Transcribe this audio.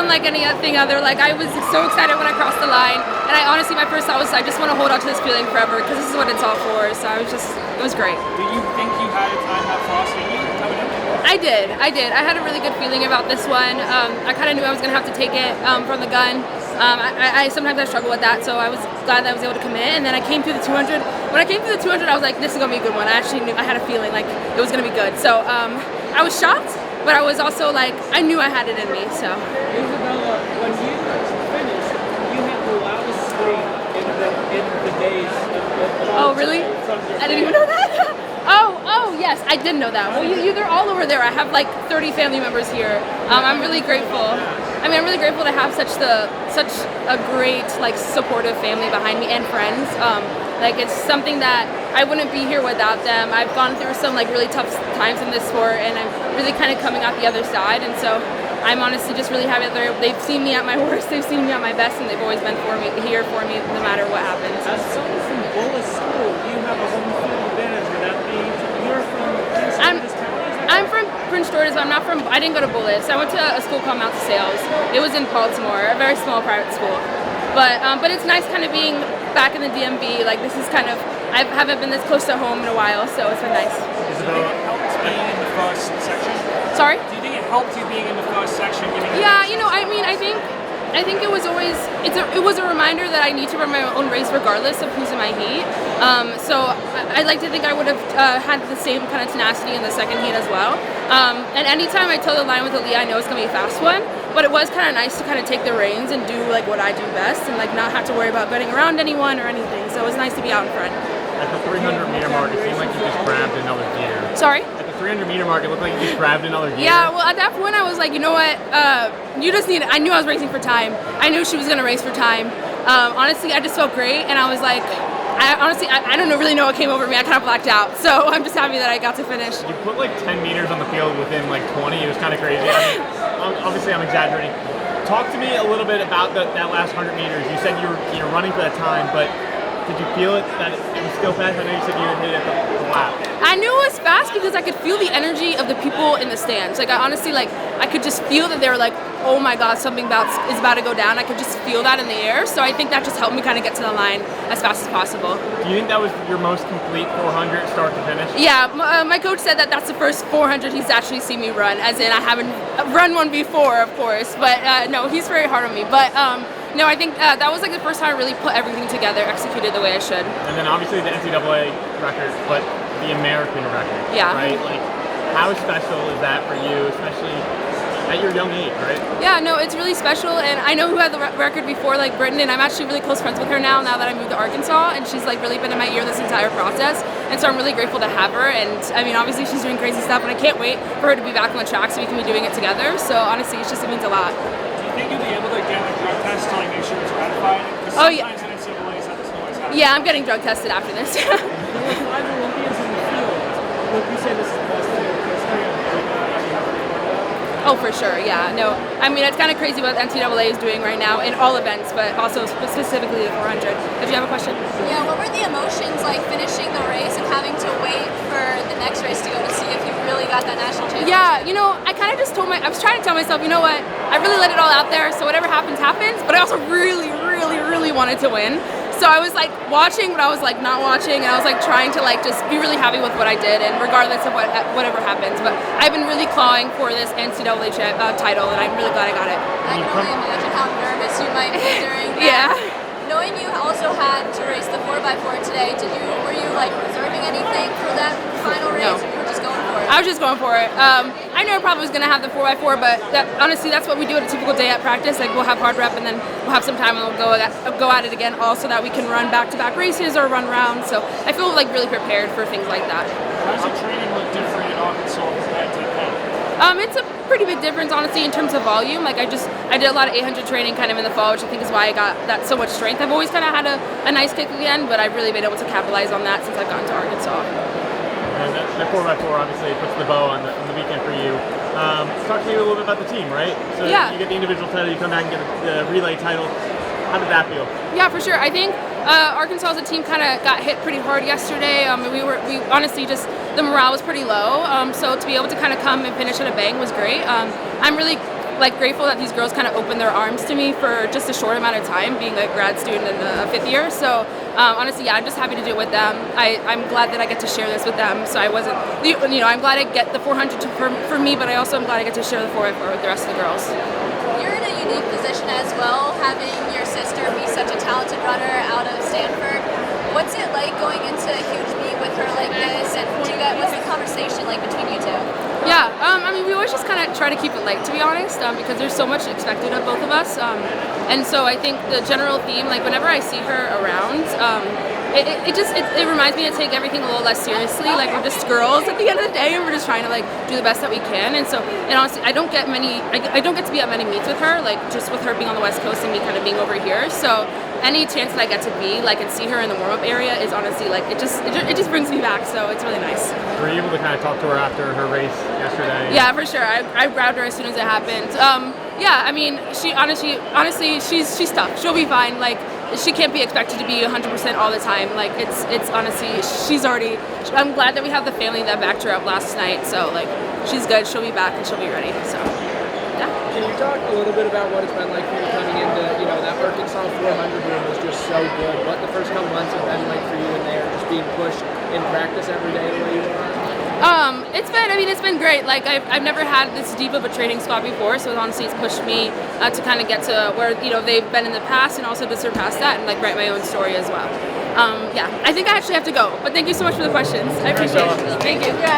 like anything other. Like, I was so excited when I crossed the line, and I honestly, my first thought was, I just want to hold on to this feeling forever, because this is what it's all for. So it was great. Do you think you had a time that frost in you coming in? I did. I had a really good feeling about this one. I kind of knew I was going to have to take it from the gun. I sometimes I struggle with that, so I was glad that I was able to commit. And then I came through the 200. When I came through the 200, I was like, this is going to be a good one. I actually knew, I had a feeling like it was going to be good. So I was shocked, but I was also like, I knew I had it in me. So. Isabella, when you finished, you had the loudest scream in the days. Oh, really? I didn't even know that. Oh, yes, I did know that. Well, they're all over there. I have like 30 family members here. I'm really grateful. I mean, I'm really grateful to have such a great, like, supportive family behind me and friends. Like, it's something that I wouldn't be here without them. I've gone through some, like, really tough times in this sport, and I'm really kind of coming out the other side. And so I'm honestly just really happy that they've seen me at my worst, they've seen me at my best, and they've always been here for me no matter what happens. As someone from Bullis School, you have a home field advantage with that being you're from Prince County? I'm from Prince George's, but I didn't go to Bullis. I went to a school called Mount Sales. It was in Baltimore, a very small private school. But it's nice kind of being back in the DMV. Like, this is kind of, I haven't been this close to home in a while, so it's been nice. Isabella, it helps being in the first section? Sorry? Do you think it helped you being in the first section? Yeah, I think it was always, it was a reminder that I need to run my own race regardless of who's in my heat. So I'd like to think I would have had the same kind of tenacity in the second heat as well. And anytime I toe the line with Aaliyah, I know it's going to be a fast one. But it was kind of nice to kind of take the reins and do like what I do best and like not have to worry about getting around anyone or anything. So it was nice to be out in front. At the 300-meter mark, it seemed like you just grabbed another gear. Sorry? At the 300-meter mark, it looked like you just grabbed another gear. Yeah, well, at that point, I was like, you know what? You just need it. I knew I was racing for time. I knew she was going to race for time. Honestly, I just felt great, and I was like, I don't really know what came over me. I kind of blacked out. So I'm just happy that I got to finish. You put like 10 meters on the field within like 20. It was kind of crazy. I mean, obviously, I'm exaggerating. Talk to me a little bit about that last 100 meters. You said you were running for that time, but did you feel it that it was still fast? I know you said you hit it the lap. I knew it was fast because I could feel the energy of the people in the stands. Like, I honestly, like, I could just feel that they were like, oh my God, something is about to go down. I could just feel that in the air. So I think that just helped me kind of get to the line as fast as possible. Do you think that was your most complete 400 start to finish? Yeah, my coach said that that's the first 400 he's actually seen me run, as in I haven't run one before, of course. But no, he's very hard on me. But no, I think that was like the first time I really put everything together, executed the way I should. And then obviously the NCAA record, but the American record. Yeah. Right? Like, how special is that for you, especially at your young age, right? Yeah, no, it's really special, and I know who had the record before, like Britain, and I'm actually really close friends with her now that I moved to Arkansas, and she's like really been in my ear this entire process, and so I'm really grateful to have her, and I mean, obviously she's doing crazy stuff, and I can't wait for her to be back on the track so we can be doing it together, so honestly, it means a lot. Do you think you'll be able to get a drug test to like make sure it's ratified? Oh, yeah. Sometimes in NCAAs that doesn't always happen. Yeah, I'm getting drug tested after this. There were 5 Olympians in the field. Would you say this is the best field? Oh, for sure, yeah. No, I mean, it's kind of crazy what NCAA is doing right now in all events, but also specifically the 400. Did you have a question? Yeah, what were the emotions like finishing the race and having to wait for the next race to go to see if you really got that national championship? Yeah, you know, I kind of just I was trying to tell myself, you know what, I really let it all out there, so whatever happens, happens, but I also really, really, really wanted to win. So I was like watching, but I was like not watching, and I was like trying to like just be really happy with what I did, and regardless of whatever happens. But I've been really clawing for this NCAA title, and I'm really glad I got it. I can only imagine how nervous you might be during that. Yeah. Knowing you also had to race the 4x4 today, were you like reserving anything for that final race, No. or you were just going for it? I was just going for it. I knew I probably was going to have the 4x4, but honestly, that's what we do at a typical day at practice. Like, we'll have hard rep, and then we'll have some time, and we'll go at it again, all so that we can run back-to-back races or run rounds. So I feel like really prepared for things like that. How does the training look different in Arkansas compared to Penn? It's a pretty big difference, honestly, in terms of volume. Like, I did a lot of 800 training kind of in the fall, which I think is why I got that so much strength. I've always kind of had a nice kick again, but I've really been able to capitalize on that since I've gotten to Arkansas. And the 4x4 obviously puts the bow on the weekend for you. Talk to me a little bit about the team, right? So Yeah. You get the individual title, you come back and get the relay title. How did that feel? Yeah, for sure. I think Arkansas as a team kind of got hit pretty hard yesterday. We honestly just, the morale was pretty low. So to be able to kind of come and finish at a bang was great. I'm really like grateful that these girls kind of opened their arms to me for just a short amount of time, being a grad student in the 5th year. So honestly, yeah, I'm just happy to do it with them. I'm glad that I get to share this with them. So I wasn't, I'm glad I get the 400 for me, but I also am glad I get to share the 4x4 with the rest of the girls. You're in a unique position as well, having your sister be such a talented runner out of Stanford. What's it like going into a huge meet with her like this, and what's the conversation like between you two? Yeah, I mean, we always just kind of try to keep it light, to be honest, because there's so much expected of both of us. And so I think the general theme, like whenever I see her around, it reminds me to take everything a little less seriously. Like we're just girls at the end of the day, and we're just trying to like do the best that we can. And so, and honestly, I don't get to be at many meets with her, like just with her being on the West Coast and me kind of being over here. So any chance that I get to be like and see her in the warm up area is honestly like it just brings me back. So it's really nice. Were you able to kind of talk to her after her race yesterday? Yeah, for sure. I grabbed her as soon as it happened. Yeah, I mean, she honestly, she's tough. She'll be fine. Like, she can't be expected to be 100% all the time. Like, it's honestly, I'm glad that we have the family that backed her up last night. So, like, she's good. She'll be back and she'll be ready. So, yeah. Can you talk a little bit about what it's been like for you coming into, that Arkansas 400 room was just so good. What the first couple months have been like for you in there, just being pushed in practice every day the way you are? It's been great. Like I've never had this deep of a training squad before, so honestly, it's pushed me to kind of get to where they've been in the past, and also to surpass that and like write my own story as well. Yeah, I think I actually have to go, but thank you so much for the questions. I appreciate it. Thank you.